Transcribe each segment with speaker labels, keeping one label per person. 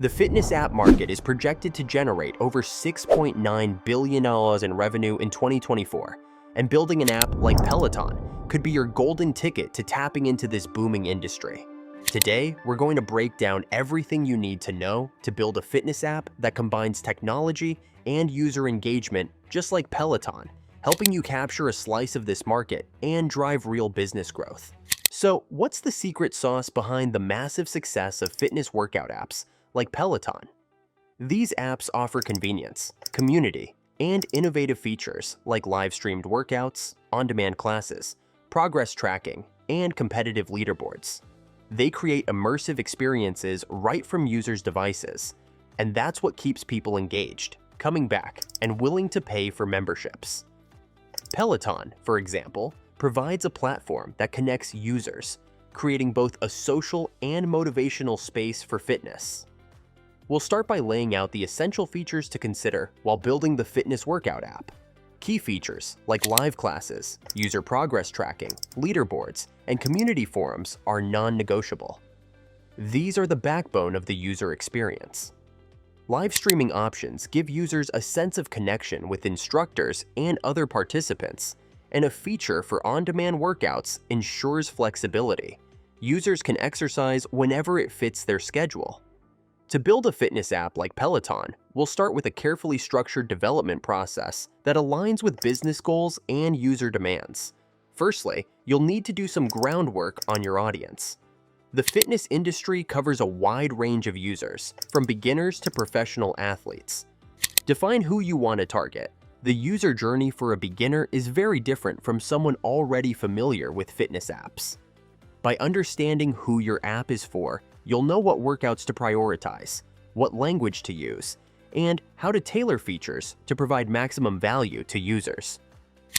Speaker 1: The fitness app market is projected to generate over $6.9 billion in revenue in 2024, and building an app like Peloton could be your golden ticket to tapping into this booming industry. Today, we're going to break down everything you need to know to build a fitness app that combines technology and user engagement just like Peloton, helping you capture a slice of this market and drive real business growth. So, what's the secret sauce behind the massive success of fitness workout apps like Peloton? These apps offer convenience, community, and innovative features like live-streamed workouts, on-demand classes, progress tracking, and competitive leaderboards. They create immersive experiences right from users' devices, and that's what keeps people engaged, coming back, and willing to pay for memberships. Peloton, for example, provides a platform that connects users, creating both a social and motivational space for fitness. We'll start by laying out the essential features to consider while building the fitness workout app. Key features like live classes, user progress tracking, leaderboards, and community forums are non-negotiable. These are the backbone of the user experience. Live streaming options give users a sense of connection with instructors and other participants, and a feature for on-demand workouts ensures flexibility. Users can exercise whenever it fits their schedule. To build a fitness app like Peloton, we'll start with a carefully structured development process that aligns with business goals and user demands. Firstly, you'll need to do some groundwork on your audience. The fitness industry covers a wide range of users, from beginners to professional athletes. Define who you want to target. The user journey for a beginner is very different from someone already familiar with fitness apps. By understanding who your app is for, you'll know what workouts to prioritize, what language to use, and how to tailor features to provide maximum value to users.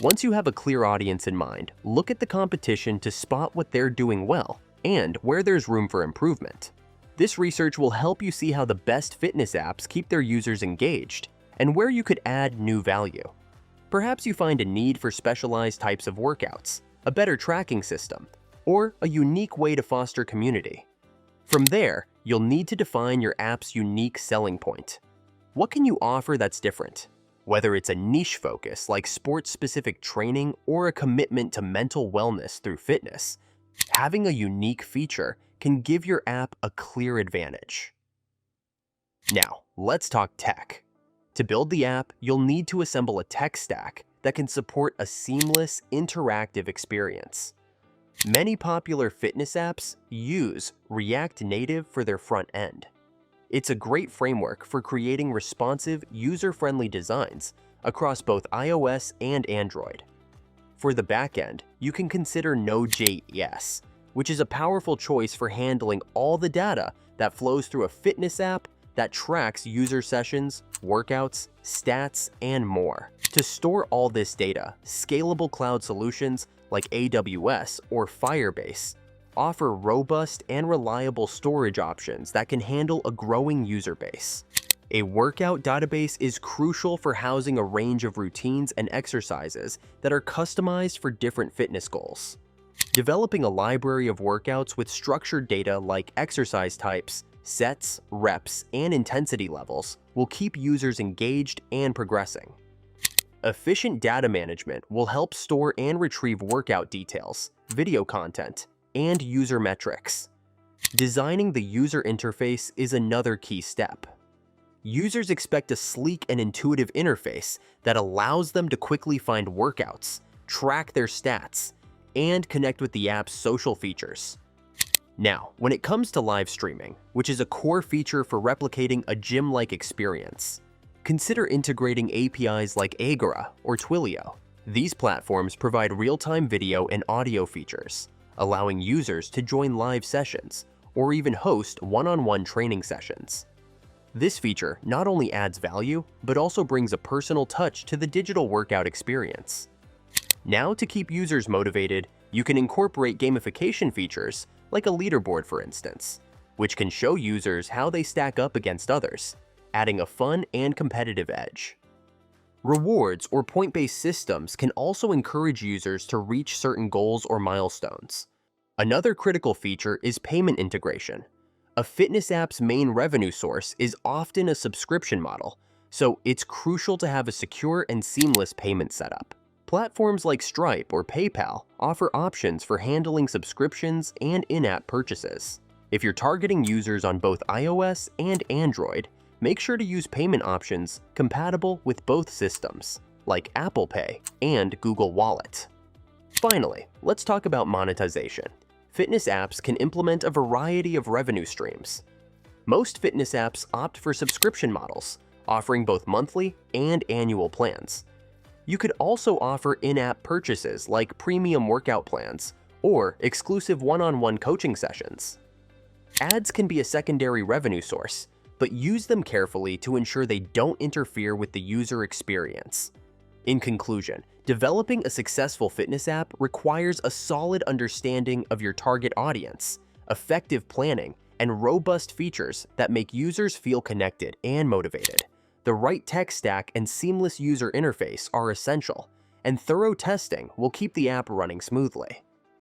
Speaker 1: Once you have a clear audience in mind, look at the competition to spot what they're doing well and where there's room for improvement. This research will help you see how the best fitness apps keep their users engaged and where you could add new value. Perhaps you find a need for specialized types of workouts, a better tracking system, or a unique way to foster community. From there, you'll need to define your app's unique selling point. What can you offer that's different? Whether it's a niche focus like sports-specific training or a commitment to mental wellness through fitness, having a unique feature can give your app a clear advantage. Now, let's talk tech. To build the app, you'll need to assemble a tech stack that can support a seamless, interactive experience. Many popular fitness apps use React Native for their front end. It's a great framework for creating responsive, user-friendly designs across both iOS and Android. For the backend, you can consider Node.js, which is a powerful choice for handling all the data that flows through a fitness app that tracks user sessions, workouts, stats, and more. To store all this data, scalable cloud solutions like AWS or Firebase offer robust and reliable storage options that can handle a growing user base. A workout database is crucial for housing a range of routines and exercises that are customized for different fitness goals. Developing a library of workouts with structured data like exercise types, sets, reps, and intensity levels will keep users engaged and progressing. Efficient data management will help store and retrieve workout details, video content, and user metrics. Designing the user interface is another key step. Users expect a sleek and intuitive interface that allows them to quickly find workouts, track their stats, and connect with the app's social features. Now, when it comes to live streaming, which is a core feature for replicating a gym-like experience, consider integrating APIs like Agora or Twilio. These platforms provide real-time video and audio features, allowing users to join live sessions or even host one-on-one training sessions. This feature not only adds value, but also brings a personal touch to the digital workout experience. Now, to keep users motivated, you can incorporate gamification features like a leaderboard, for instance, which can show users how they stack up against others, adding a fun and competitive edge. Rewards or point-based systems can also encourage users to reach certain goals or milestones. Another critical feature is payment integration. A fitness app's main revenue source is often a subscription model, so it's crucial to have a secure and seamless payment setup. Platforms like Stripe or PayPal offer options for handling subscriptions and in-app purchases. If you're targeting users on both iOS and Android, make sure to use payment options compatible with both systems, like Apple Pay and Google Wallet. Finally, let's talk about monetization. Fitness apps can implement a variety of revenue streams. Most fitness apps opt for subscription models, offering both monthly and annual plans. You could also offer in-app purchases like premium workout plans or exclusive one-on-one coaching sessions. Ads can be a secondary revenue source, but use them carefully to ensure they don't interfere with the user experience. In conclusion, developing a successful fitness app requires a solid understanding of your target audience, effective planning, and robust features that make users feel connected and motivated. The right tech stack and seamless user interface are essential, and thorough testing will keep the app running smoothly.